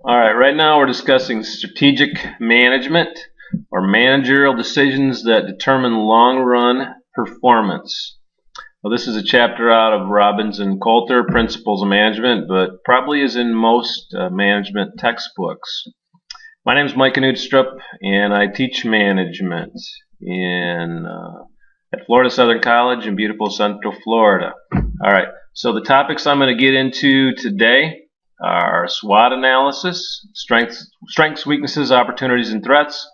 All right, right now we're discussing strategic management or managerial decisions that determine long-run performance. Well, this is a chapter out of Robbins and Coulter, Principles of Management, but probably is in most management textbooks. My name is Mike Knudstrup, and I teach management at Florida Southern College in beautiful Central Florida. All right, so the topics I'm going to get into today are SWOT analysis, strengths, weaknesses, opportunities, and threats,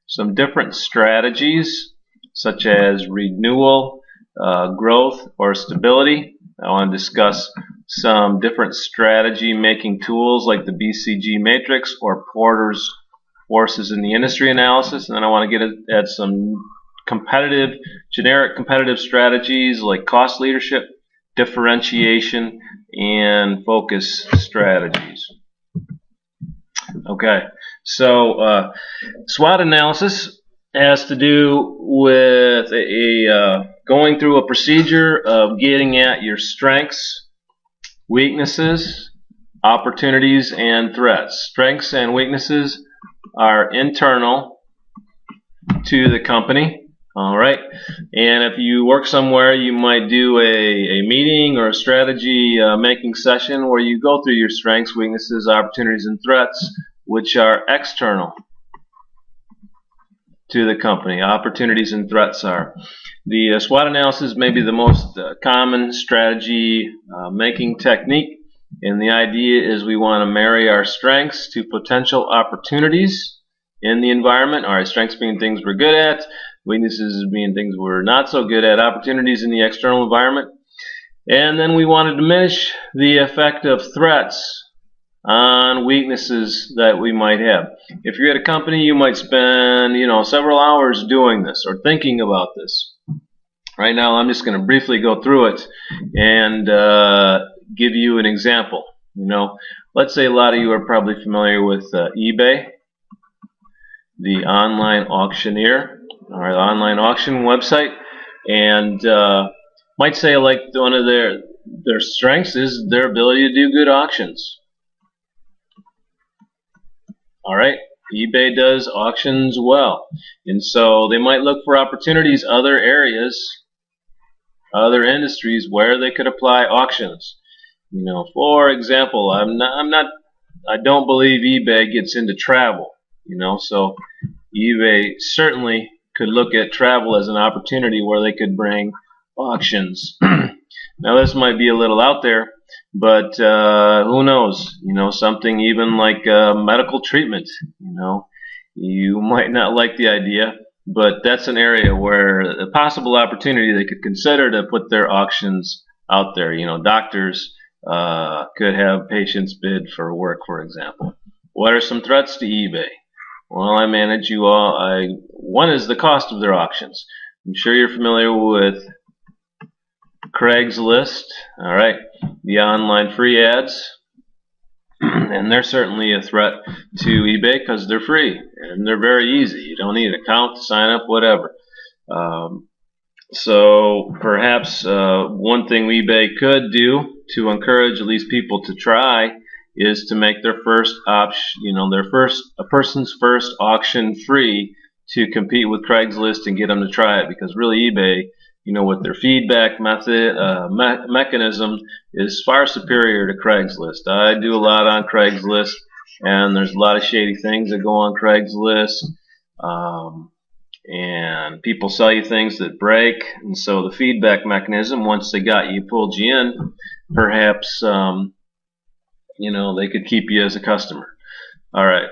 some different strategies such as renewal, growth, or stability. I want to discuss some different strategy making tools like the BCG Matrix or Porter's forces in the industry analysis, and then I want to get at some generic competitive strategies like cost leadership, differentiation, and focus strategies. Okay, so SWOT analysis has to do with going through a procedure of getting at your strengths, weaknesses, opportunities, and threats. Strengths and weaknesses are internal to the company. All right, and if you work somewhere, you might do a meeting or a strategy making session where you go through your strengths, weaknesses, opportunities, and threats, which are external to the company. Opportunities and threats are. The SWOT analysis may be the most common strategy making technique, and the idea is we want to marry our strengths to potential opportunities in the environment. All right, strengths being things we're good at, weaknesses being things we're not so good at, opportunities in the external environment. And then we want to diminish the effect of threats on weaknesses that we might have. If you're at a company, you might spend, several hours doing this or thinking about this. Right now, I'm just going to briefly go through it and give you an example. Let's say a lot of you are probably familiar with eBay, the online auctioneer, or the online auction website, and might say like one of their strengths is their ability to do good auctions. All right, eBay does auctions well, and so they might look for opportunities, other areas, other industries where they could apply auctions. For example, I don't believe eBay gets into travel. So eBay certainly could look at travel as an opportunity where they could bring auctions. Now this might be a little out there, but who knows? Something even like medical treatment. You might not like the idea, but that's an area where a possible opportunity they could consider to put their auctions out there. Doctors could have patients bid for work, for example. What are some threats to eBay? Well, I manage you all. One is the cost of their auctions. I'm sure you're familiar with Craigslist, all right, the online free ads, and they're certainly a threat to eBay because they're free and they're very easy. You don't need an account to sign up, whatever. So perhaps one thing eBay could do to encourage at least people to try is to make their first option, a person's first auction free to compete with Craigslist and get them to try it, because really eBay, with their feedback mechanism is far superior to Craigslist. I do a lot on Craigslist, and there's a lot of shady things that go on Craigslist, and people sell you things that break, and so the feedback mechanism, once they got you, pulled you in, perhaps they could keep you as a customer. All right.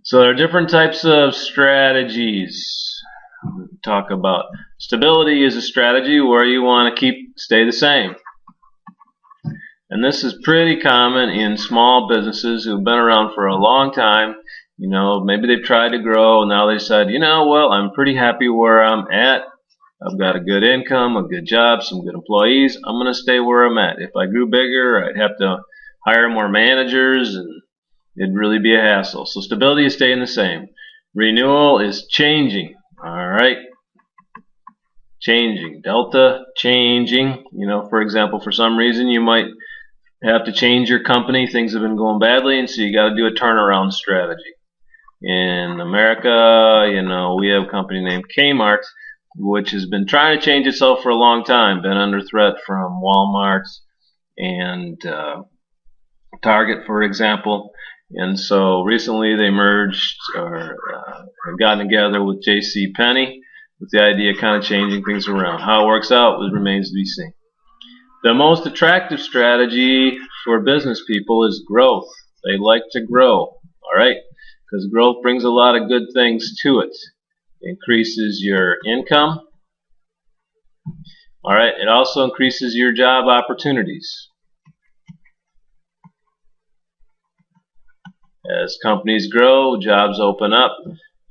So there are different types of strategies. We talk about stability is a strategy where you want to stay the same. And this is pretty common in small businesses who've been around for a long time. Maybe they've tried to grow and now they said, well, I'm pretty happy where I'm at. I've got a good income, a good job, some good employees. I'm going to stay where I'm at. If I grew bigger, I'd have to hire more managers, and it'd really be a hassle. So stability is staying the same. Renewal is changing. All right. Changing. Delta, changing. For example, for some reason you might have to change your company. Things have been going badly, and so you got to do a turnaround strategy. In America, we have a company named Kmart, which has been trying to change itself for a long time, been under threat from Walmart and Target, for example. And so recently they merged or have gotten together with J.C. Penney with the idea of kind of changing things around. How it works out remains to be seen. The most attractive strategy for business people is growth. They like to grow, all right? Because growth brings a lot of good things to it. It increases your income. All right, it also increases your job opportunities. As companies grow, jobs open up,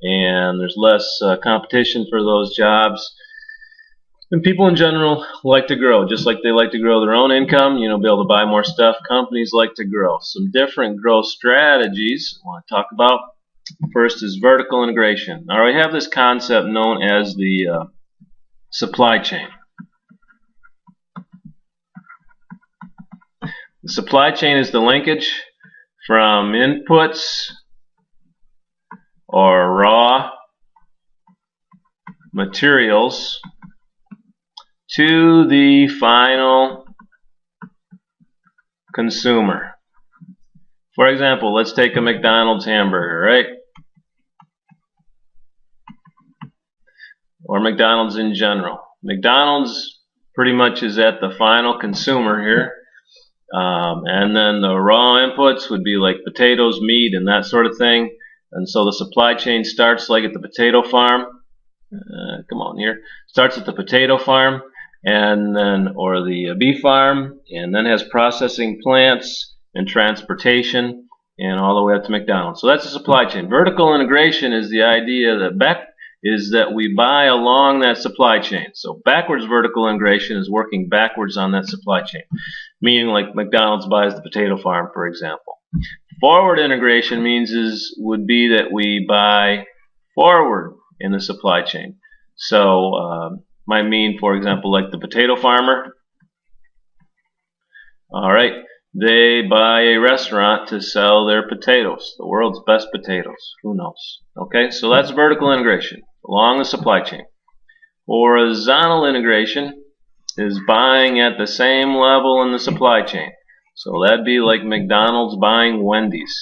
and there's less competition for those jobs. And people in general like to grow, just like they like to grow their own income, be able to buy more stuff. Companies like to grow. Some different growth strategies I want to talk about. First is vertical integration. Now, we have this concept known as the supply chain. The supply chain is the linkage from inputs or raw materials to the final consumer. For example, let's take a McDonald's hamburger, right? Or McDonald's in general. McDonald's pretty much is at the final consumer here. And then the raw inputs would be like potatoes, meat, and that sort of thing. And so the supply chain starts like at the potato farm. Starts at the potato farm, and then or the beef farm, and then has processing plants and transportation, and all the way up to McDonald's. So that's the supply chain. Vertical integration is the idea that we buy along that supply chain. So backwards vertical integration is working backwards on that supply chain, meaning like McDonald's buys the potato farm, for example. Forward integration would be that we buy forward in the supply chain. So might mean, for example, like the potato farmer. All right, they buy a restaurant to sell their potatoes, the world's best potatoes. Who knows? Okay, so that's vertical integration along the supply chain. Horizontal integration is buying at the same level in the supply chain. So that'd be like McDonald's buying Wendy's.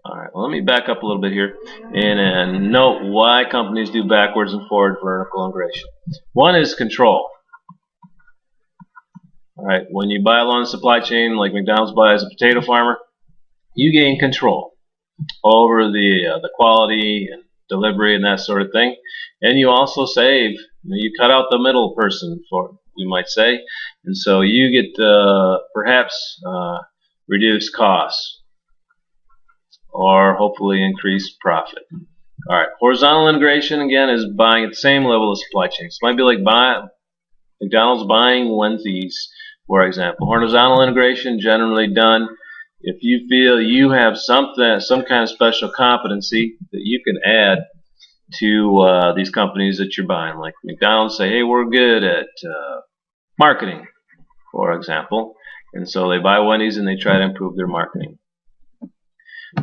Alright, well, let me back up a little bit here and note why companies do backwards and forward vertical integration. One is control. Alright, when you buy along the supply chain, like McDonald's buys a potato farmer, you gain control over the quality and delivery and that sort of thing. And you also save. You cut out the middle person, we might say, and so you get perhaps reduced costs, or hopefully increased profit. Alright, horizontal integration again is buying at the same level of supply chain. So it might be like McDonald's buying Wendy's, for example. Horizontal integration generally done if you feel you have some kind of special competency that you can add to these companies that you're buying. Like McDonald's say, hey, we're good at marketing, for example. And so they buy Wendy's and they try to improve their marketing.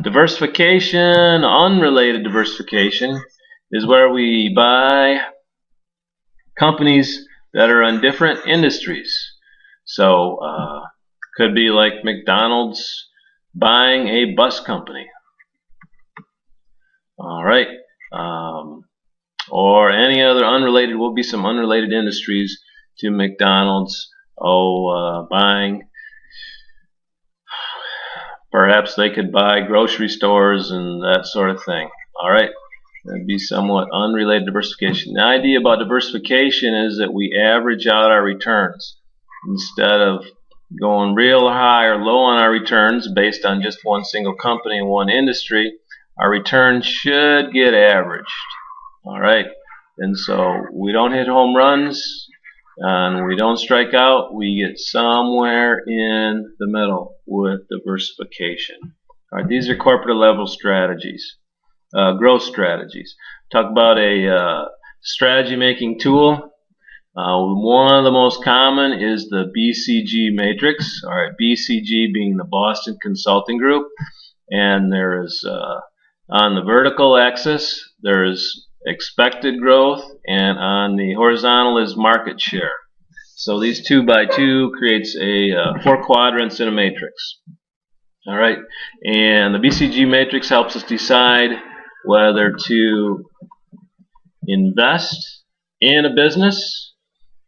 Diversification, unrelated diversification, is where we buy companies that are in different industries. So could be like McDonald's buying a bus company. All right. Or any other unrelated, will be some unrelated industries to McDonald's. Buying. Perhaps they could buy grocery stores and that sort of thing. All right, that'd be somewhat unrelated diversification. The idea about diversification is that we average out our returns instead of going real high or low on our returns based on just one single company and one industry. Our returns should get averaged. All right, and so we don't hit home runs and we don't strike out. We get somewhere in the middle with diversification. All right, these are corporate level strategies, growth strategies. Talk about a strategy making tool. One of the most common is the BCG Matrix. All right, BCG being the Boston Consulting Group, and there is on the vertical axis there is expected growth, and on the horizontal is market share. So these 2 by 2 creates a 4 quadrants in a matrix. All right, and the BCG Matrix helps us decide whether to invest in a business.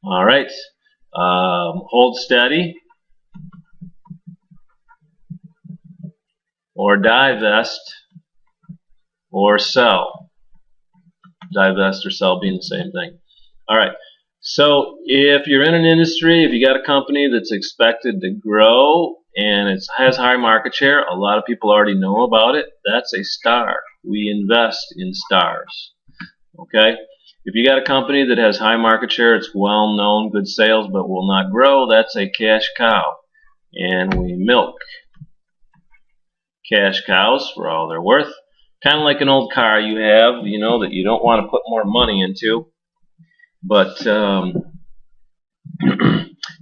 All right, hold steady, or divest, or sell. Divest or sell being the same thing. All right, so if you're in an industry, if you got a company that's expected to grow and it has high market share, a lot of people already know about it, that's a star. We invest in stars. Okay? If you got a company that has high market share, it's well known, good sales, but will not grow, that's a cash cow. And we milk cash cows for all they're worth. Kind of like an old car you have, you know, that you don't want to put more money into, but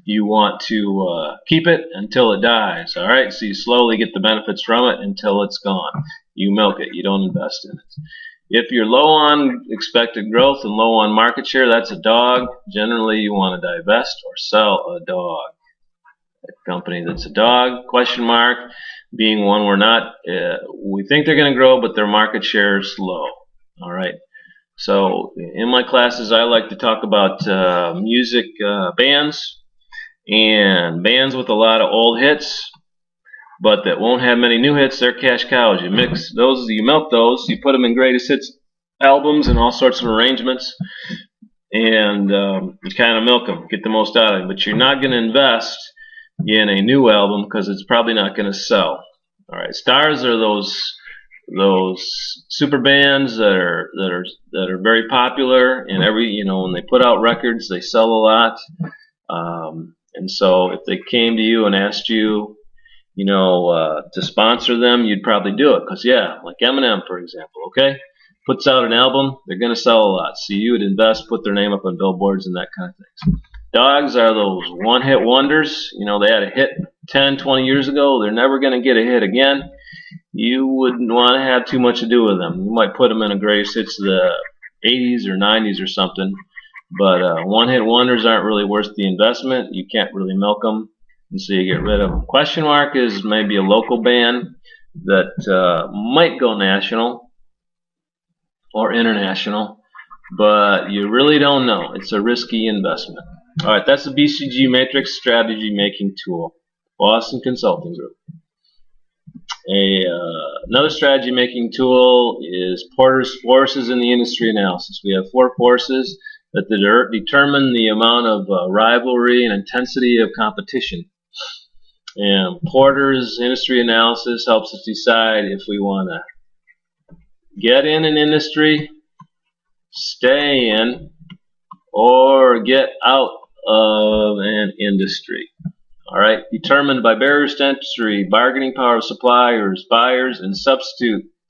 you want to keep it until it dies. All right, so you slowly get the benefits from it until it's gone. You milk it, you don't invest in it. If you're low on expected growth and low on market share, that's a dog. Generally, you want to divest or sell a dog. A company that's a dog, question mark, being one we're not, we think they're going to grow, but their market share is low. All right. So in my classes, I like to talk about music bands, and bands with a lot of old hits, but that won't have many new hits. They're cash cows. You mix those, you milk those, you put them in greatest hits albums and all sorts of arrangements, and you kind of milk them, get the most out of them. But you're not going to invest in a new album because it's probably not going to sell. All right, stars are those super bands that are very popular, and when they put out records, they sell a lot. And so if they came to you and asked you, to sponsor them, you'd probably do it because, yeah, like Eminem, for example, okay, puts out an album, they're going to sell a lot. So you would invest, put their name up on billboards and that kind of things. Dogs are those one-hit wonders. They had a hit 10, 20 years ago. They're never going to get a hit again. You wouldn't want to have too much to do with them. You might put them in a greatest hits of the 80s or 90s or something, but one-hit wonders aren't really worth the investment. You can't really milk them, and so you get rid of them. Question mark is maybe a local band that might go national or international, but you really don't know. It's a risky investment. All right, that's the BCG Matrix strategy making tool, Boston Consulting Group. Another strategy making tool is Porter's forces in the industry analysis. We have 4 forces that determine the amount of rivalry and intensity of competition. And Porter's industry analysis helps us decide if we want to get in an industry, stay in, or get out of an industry. All right, determined by barriers to entry, bargaining power of suppliers, buyers, and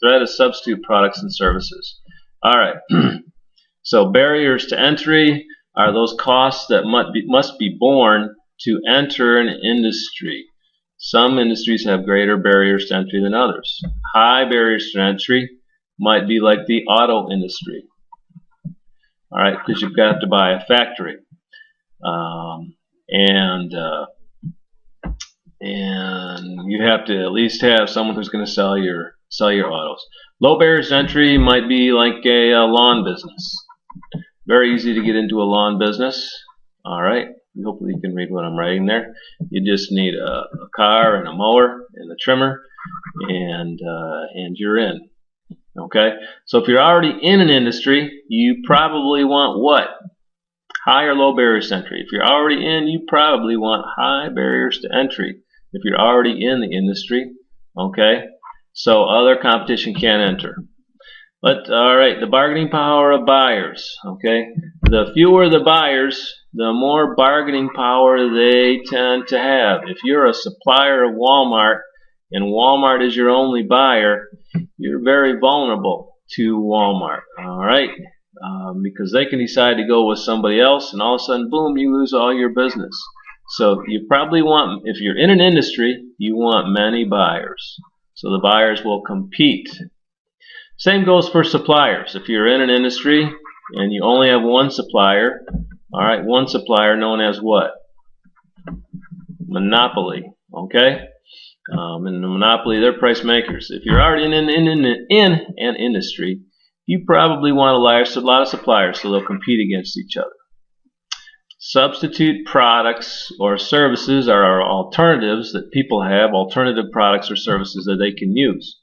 threat of substitute products and services. All right, so barriers to entry are those costs that must be borne to enter an industry. Some industries have greater barriers to entry than others. High barriers to entry might be like the auto industry. All right, because you've got to buy a factory, and you have to at least have someone who's going to sell your autos. Low barriers to entry might be like a lawn business. Very easy to get into a lawn business. All right, hopefully you can read what I'm writing there. You just need a car and a mower and a trimmer, and you're in. Okay, so if you're already in an industry, you probably want what? High or low barriers to entry. If you're already in, you probably want high barriers to entry. If you're already in the industry, okay, so other competition can't enter. But all right, the bargaining power of buyers. Okay, the fewer the buyers, the more bargaining power they tend to have. If you're a supplier of Walmart and Walmart is your only buyer, you're very vulnerable to Walmart. All right, because they can decide to go with somebody else, and all of a sudden, boom, you lose all your business. So you probably want, if you're in an industry, you want many buyers. So the buyers will compete. Same goes for suppliers. If you're in an industry and you only have one supplier, all right, one supplier known as what? Monopoly. Okay? In the monopoly, they're price makers. If you're already in an industry, you probably want a lot of suppliers, so they'll compete against each other. Substitute products or services are alternatives that people have, alternative products or services that they can use.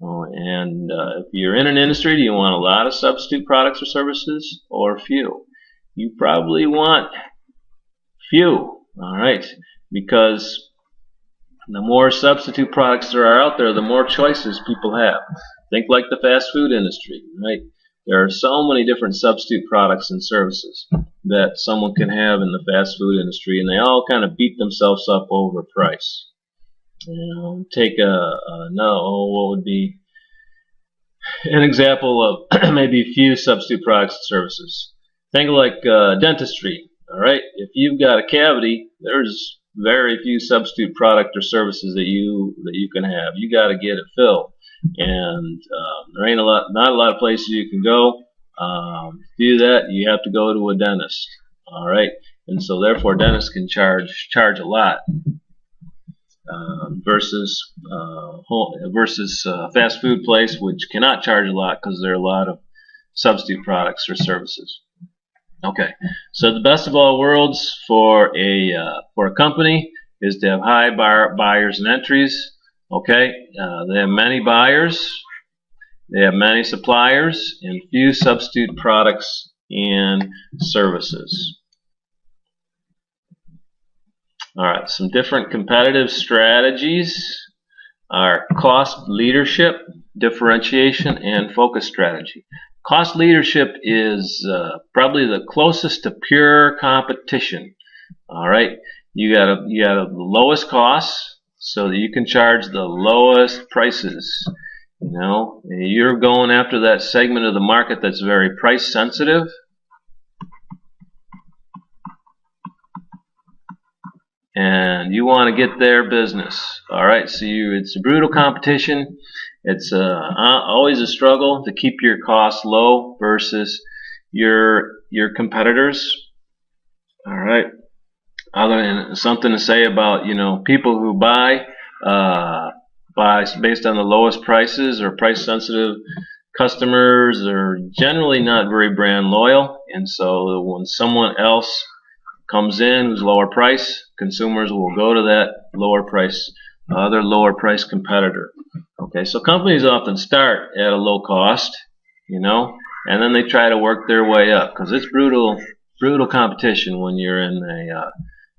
If you're in an industry, do you want a lot of substitute products or services or few? You probably want few, all right, because the more substitute products there are out there, the more choices people have. Think like the fast food industry, right? There are so many different substitute products and services that someone can have in the fast food industry, and they all kind of beat themselves up over price. Take what would be an example of maybe few substitute products and services. Think like dentistry, all right? If you've got a cavity, there's very few substitute product or services that you can have. You got to get it filled, and there ain't not a lot of places you can go. To do that, you have to go to a dentist. All right, and so therefore, dentists can charge a lot versus fast food place, which cannot charge a lot because there are a lot of substitute products or services. Okay, so the best of all worlds for a company is to have high buyers and entries. Okay, they have many buyers, they have many suppliers, and few substitute products and services. All right, some different competitive strategies are cost leadership, differentiation, and focus strategy. Cost leadership is probably the closest to pure competition. All right, you got the lowest costs so that you can charge the lowest prices. You're going after that segment of the market that's very price sensitive. And you want to get their business. All right, so it's a brutal competition. It's always a struggle to keep your costs low versus your competitors. All right. Other than something to say about people who buy based on the lowest prices or price sensitive customers are generally not very brand loyal, and so when someone else comes in who's lower price, consumers will go to that other lower price competitor. Okay, so companies often start at a low cost, and then they try to work their way up because it's brutal competition when you're in a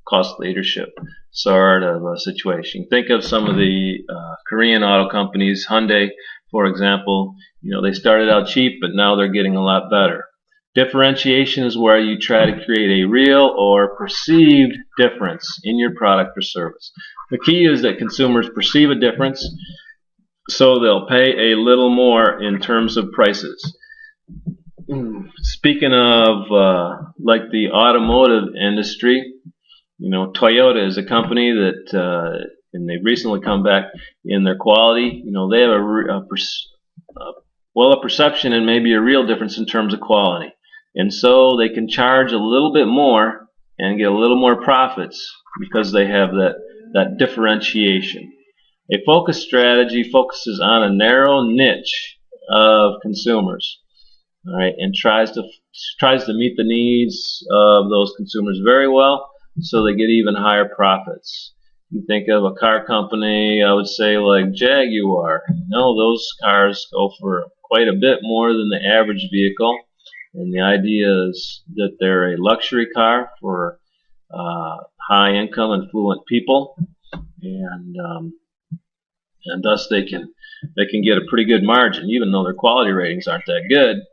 cost leadership sort of a situation. Think of some of the Korean auto companies, Hyundai, for example. They started out cheap, but now they're getting a lot better. Differentiation is where you try to create a real or perceived difference in your product or service. The key is that consumers perceive a difference, so they'll pay a little more in terms of prices. Speaking of like the automotive industry, Toyota is a company that, and they've recently come back in their quality. They have a perception and maybe a real difference in terms of quality. And so they can charge a little bit more and get a little more profits because they have that differentiation. A focus strategy focuses on a narrow niche of consumers, all right, and tries to meet the needs of those consumers very well, so they get even higher profits. You think of a car company, I would say like Jaguar. Those cars go for quite a bit more than the average vehicle. And the idea is that they're a luxury car for high income and affluent people, and thus they can get a pretty good margin, even though their quality ratings aren't that good.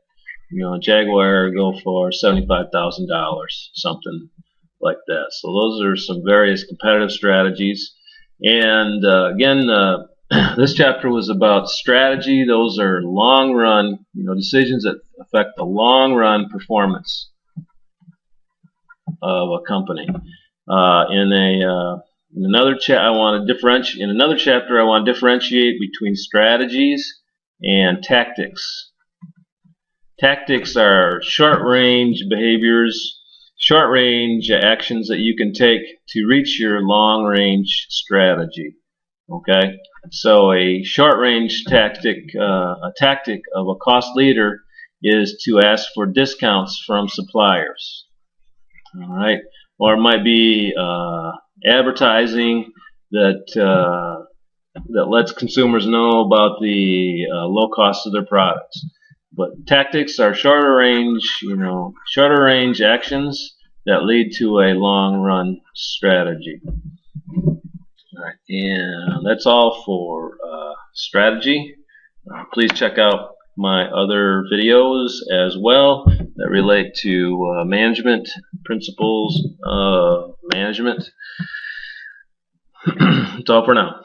Jaguar go for $75,000, something like that. So those are some various competitive strategies. And again, This chapter was about strategy. Those are long run, decisions that affect the long run performance of a company. In another chapter, I want to differentiate between strategies and tactics. Tactics are short-range behaviors, short-range actions that you can take to reach your long-range strategy. Okay, so a short-range tactic, a tactic of a cost leader, is to ask for discounts from suppliers. All right, or it might be advertising that lets consumers know about the low cost of their products. But tactics are shorter range actions that lead to a long-run strategy. All right, and that's all for strategy. Please check out my other videos as well that relate to management, principles of management. That's all for now.